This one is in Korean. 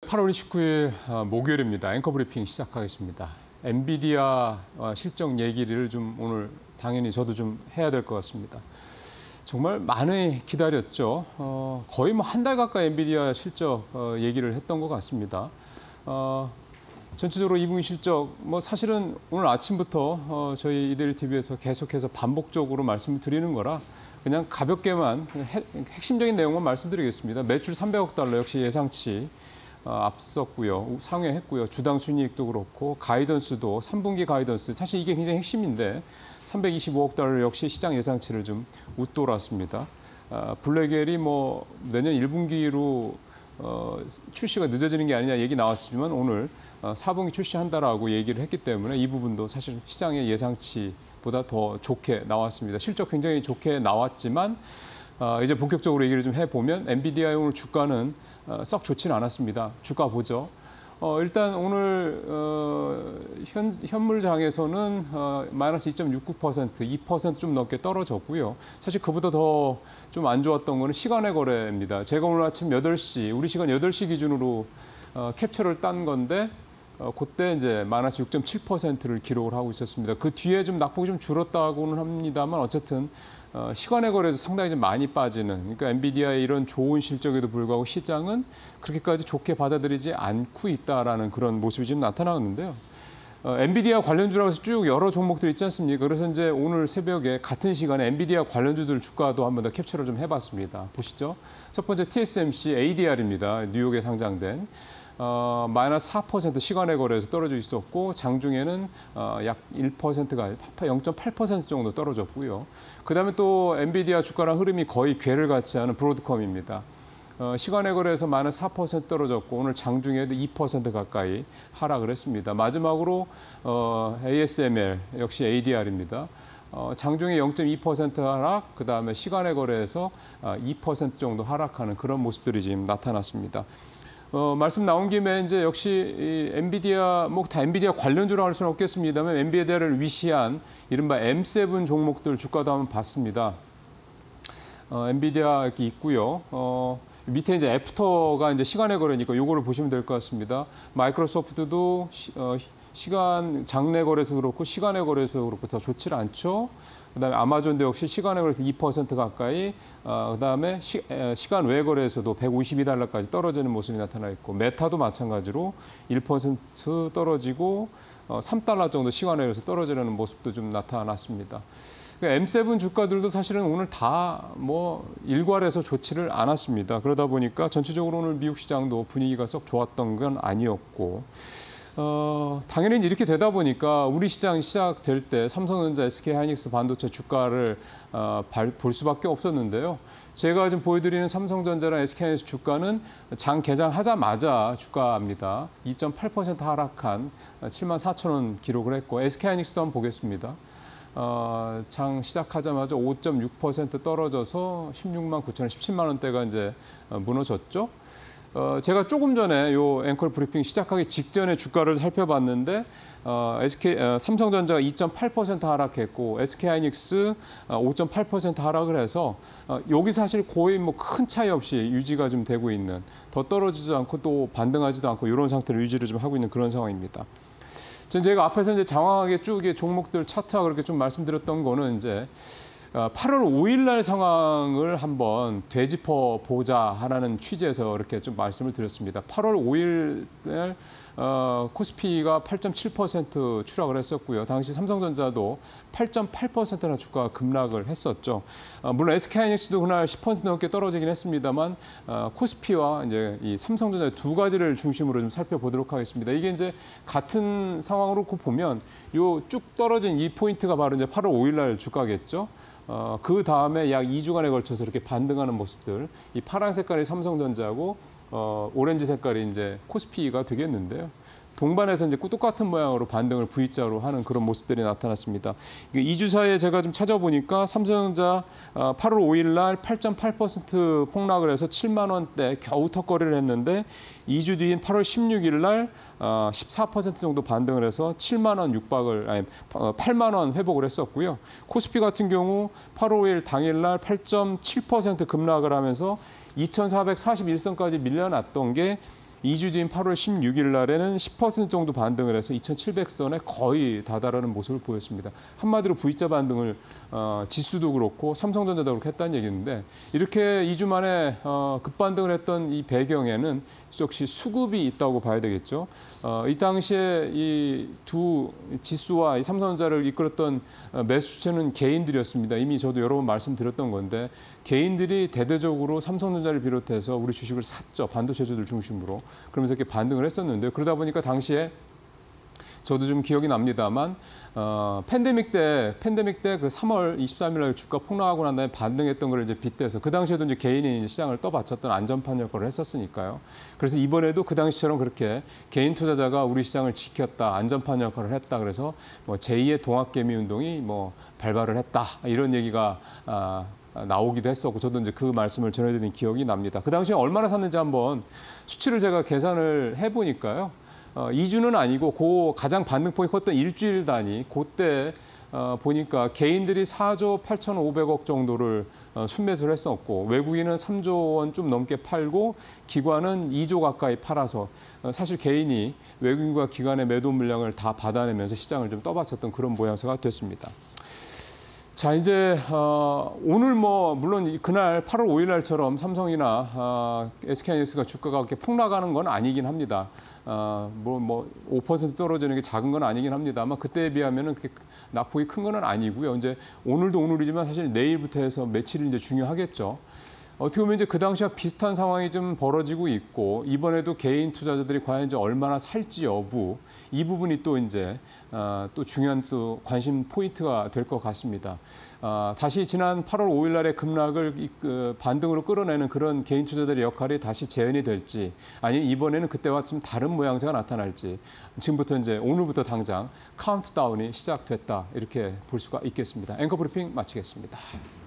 8월 29일 목요일입니다. 앵커 브리핑 시작하겠습니다. 엔비디아 실적 얘기를 좀 오늘 당연히 저도 좀 해야 될 것 같습니다. 정말 많이 기다렸죠. 거의 뭐 한 달 가까이 엔비디아 실적 얘기를 했던 것 같습니다. 전체적으로 2분기 실적, 뭐 사실은 오늘 아침부터 저희 이데일리 TV에서 계속해서 반복적으로 말씀을 드리는 거라 그냥 가볍게만 핵심적인 내용만 말씀드리겠습니다. 매출 300억 달러 역시 예상치 앞섰고요. 상회했고요. 주당 순이익도 그렇고 가이던스도 3분기 가이던스 사실 이게 굉장히 핵심인데 325억 달러 역시 시장 예상치를 좀 웃돌았습니다. 블랙엘이 뭐 내년 1분기로 출시가 늦어지는 게 아니냐 얘기 나왔지만 오늘 4분기 출시한다라고 얘기를 했기 때문에 이 부분도 사실 시장의 예상치보다 더 좋게 나왔습니다. 실적 굉장히 좋게 나왔지만 이제 본격적으로 얘기를 좀 해보면 엔비디아의 오늘 주가는 썩 좋지는 않았습니다. 주가 보죠. 일단 오늘 현물장에서는 마이너스 2.69%, 2% 좀 넘게 떨어졌고요. 사실 그보다 더 좀 안 좋았던 거는 시간의 거래입니다. 제가 오늘 아침 8시, 우리 시간 8시 기준으로 캡처를 딴 건데 그때 이제 마이너스 6.7%를 기록을 하고 있었습니다. 그 뒤에 좀 낙폭이 좀 줄었다고는 합니다만 어쨌든 시간의 거래에서 상당히 좀 많이 빠지는, 그러니까 엔비디아의 이런 좋은 실적에도 불구하고 시장은 그렇게까지 좋게 받아들이지 않고 있다라는 그런 모습이 좀 나타나는데요. 엔비디아 관련주라고 해서 쭉 여러 종목들 있지 않습니까? 그래서 이제 오늘 새벽에 같은 시간에 엔비디아 관련주들 주가도 한번 더 캡처를 좀 해봤습니다. 보시죠. 첫 번째 TSMC ADR입니다. 뉴욕에 상장된. 마이너스 4% 시간의 거래에서 떨어져 있었고 장중에는 약 1%가 0.8% 정도 떨어졌고요. 그다음에 또 엔비디아 주가랑 흐름이 거의 궤를 같지 않은 브로드컴입니다. 시간의 거래에서 마이너스 4% 떨어졌고 오늘 장중에도 2% 가까이 하락을 했습니다. 마지막으로 ASML 역시 ADR입니다. 장중에 0.2% 하락, 그다음에 시간의 거래에서 2% 정도 하락하는 그런 모습들이 지금 나타났습니다. 말씀 나온 김에 이제 역시 이 엔비디아, 뭐 다 엔비디아 관련주로 할 수는 없겠습니다만 엔비디아를 위시한 이른바 M7 종목들 주가도 한번 봤습니다. 엔비디아 이렇게 있고요. 밑에 이제 애프터가 이제 시간의 거래니까 요거를 보시면 될 것 같습니다. 마이크로소프트도 시간 장내 거래에서 그렇고 시간의 거래에서 그렇고 더 좋지 않죠. 그다음에 아마존도 역시 시간의 거래에서 2% 가까이, 그다음에 시간 외 거래에서도 152달러까지 떨어지는 모습이 나타나 있고 메타도 마찬가지로 1% 떨어지고 3달러 정도 시간 외에서 떨어지는 모습도 좀 나타났습니다. 그러니까 M7 주가들도 사실은 오늘 다 뭐 일괄해서 좋지를 않았습니다. 그러다 보니까 전체적으로 오늘 미국 시장도 분위기가 썩 좋았던 건 아니었고, 당연히 이렇게 되다 보니까 우리 시장 시작될 때 삼성전자, SK하이닉스 반도체 주가를 볼 수밖에 없었는데요. 제가 지금 보여드리는 삼성전자랑 SK하이닉스 주가는 장 개장하자마자 주가입니다. 2.8% 하락한 74,000원 기록을 했고 SK하이닉스도 한번 보겠습니다. 장 시작하자마자 5.6% 떨어져서 16만 9천 원, 17만 원대가 이제 무너졌죠. 제가 조금 전에 요 앵커 브리핑 시작하기 직전에 주가를 살펴봤는데 삼성전자가 2.8% 하락했고 SK하이닉스 5.8% 하락을 해서 여기 사실 거의 뭐 큰 차이 없이 유지가 좀 되고 있는, 더 떨어지지도 않고 또 반등하지도 않고 이런 상태를 유지를 좀 하고 있는 그런 상황입니다. 제가 앞에서 이제 장황하게 쭉 종목들 차트와 그렇게 좀 말씀드렸던 거는 이제 8월 5일 날 상황을 한번 되짚어 보자 하는 취지에서 이렇게 좀 말씀을 드렸습니다. 8월 5일 날 코스피가 8.7% 추락을 했었고요. 당시 삼성전자도 8.8%나 주가가 급락을 했었죠. 물론 SK하이닉스도 그날 10% 넘게 떨어지긴 했습니다만 코스피와 이제 이 삼성전자 두 가지를 중심으로 좀 살펴보도록 하겠습니다. 이게 이제 같은 상황으로 보면 요 쭉 떨어진 이 포인트가 바로 이제 8월 5일 날 주가겠죠. 그 다음에 약 2주간에 걸쳐서 이렇게 반등하는 모습들, 이 파란 색깔이 삼성전자고 오렌지 색깔이 이제 코스피가 되겠는데요. 동반해서 이제 똑같은 모양으로 반등을 V자로 하는 그런 모습들이 나타났습니다. 2주 사이에 제가 좀 찾아보니까 삼성전자 8월 5일 날 8.8% 폭락을 해서 7만 원대 겨우 턱걸이를 했는데 2주 뒤인 8월 16일 날 14% 정도 반등을 해서 7만 원 육박을, 아니 8만 원 회복을 했었고요. 코스피 같은 경우 8월 5일 당일 날 8.7% 급락을 하면서 2,441선까지 밀려났던 게 2주 뒤인 8월 16일 날에는 10% 정도 반등을 해서 2,700선에 거의 다다르는 모습을 보였습니다. 한마디로 V자 반등을 지수도 그렇고 삼성전자도 그렇게 했다는 얘기인데 이렇게 2주 만에 급반등을 했던 이 배경에는 역시 수급이 있다고 봐야 되겠죠. 이 당시에 이 두 지수와 이 삼성전자를 이끌었던 매수 주체는 개인들이었습니다. 이미 저도 여러 번 말씀드렸던 건데 개인들이 대대적으로 삼성전자를 비롯해서 우리 주식을 샀죠. 반도체주들 중심으로. 그러면서 이렇게 반등을 했었는데요. 그러다 보니까 당시에 저도 좀 기억이 납니다만 팬데믹 때 그 3월 23일 날 주가 폭락하고 난 다음에 반등했던 걸 이제 빗대서 그 당시에도 이제 개인이 이제 시장을 떠받쳤던 안전판 역할을 했었으니까요. 그래서 이번에도 그 당시처럼 그렇게 개인 투자자가 우리 시장을 지켰다, 안전판 역할을 했다. 그래서 뭐 제2의 동학개미 운동이 뭐 발발을 했다 이런 얘기가 나오기도 했었고 저도 이제 그 말씀을 전해드린 기억이 납니다. 그 당시에 얼마나 샀는지 한번 수치를 제가 계산을 해보니까요. 2주는 아니고 그 가장 반등폭이 컸던 일주일 단위 그때 보니까 개인들이 4조 8,500억 정도를 순매수를 했었고 외국인은 3조 원 좀 넘게 팔고 기관은 2조 가까이 팔아서 사실 개인이 외국인과 기관의 매도 물량을 다 받아내면서 시장을 좀 떠받쳤던 그런 모양새가 됐습니다. 자, 이제 오늘 뭐 물론 그날 8월 5일 날처럼 삼성이나 SK하이닉스가 주가가 그렇게 폭락하는 건 아니긴 합니다. 뭐 5% 떨어지는 게 작은 건 아니긴 합니다만 그때에 비하면은 그렇게 낙폭이 큰 건 아니고요. 이제 오늘도 오늘이지만 사실 내일부터 해서 며칠이 이제 중요하겠죠. 어떻게 보면 이제 그 당시와 비슷한 상황이 좀 벌어지고 있고 이번에도 개인 투자자들이 과연 이제 얼마나 살지 여부 이 부분이 또 이제 또 중요한 또 관심 포인트가 될 것 같습니다. 다시 지난 8월 5일 날의 급락을 반등으로 끌어내는 그런 개인 투자자들의 역할이 다시 재현이 될지 아니면 이번에는 그때와 좀 다른 모양새가 나타날지 지금부터 이제 오늘부터 당장 카운트다운이 시작됐다 이렇게 볼 수가 있겠습니다. 앵커 브리핑 마치겠습니다.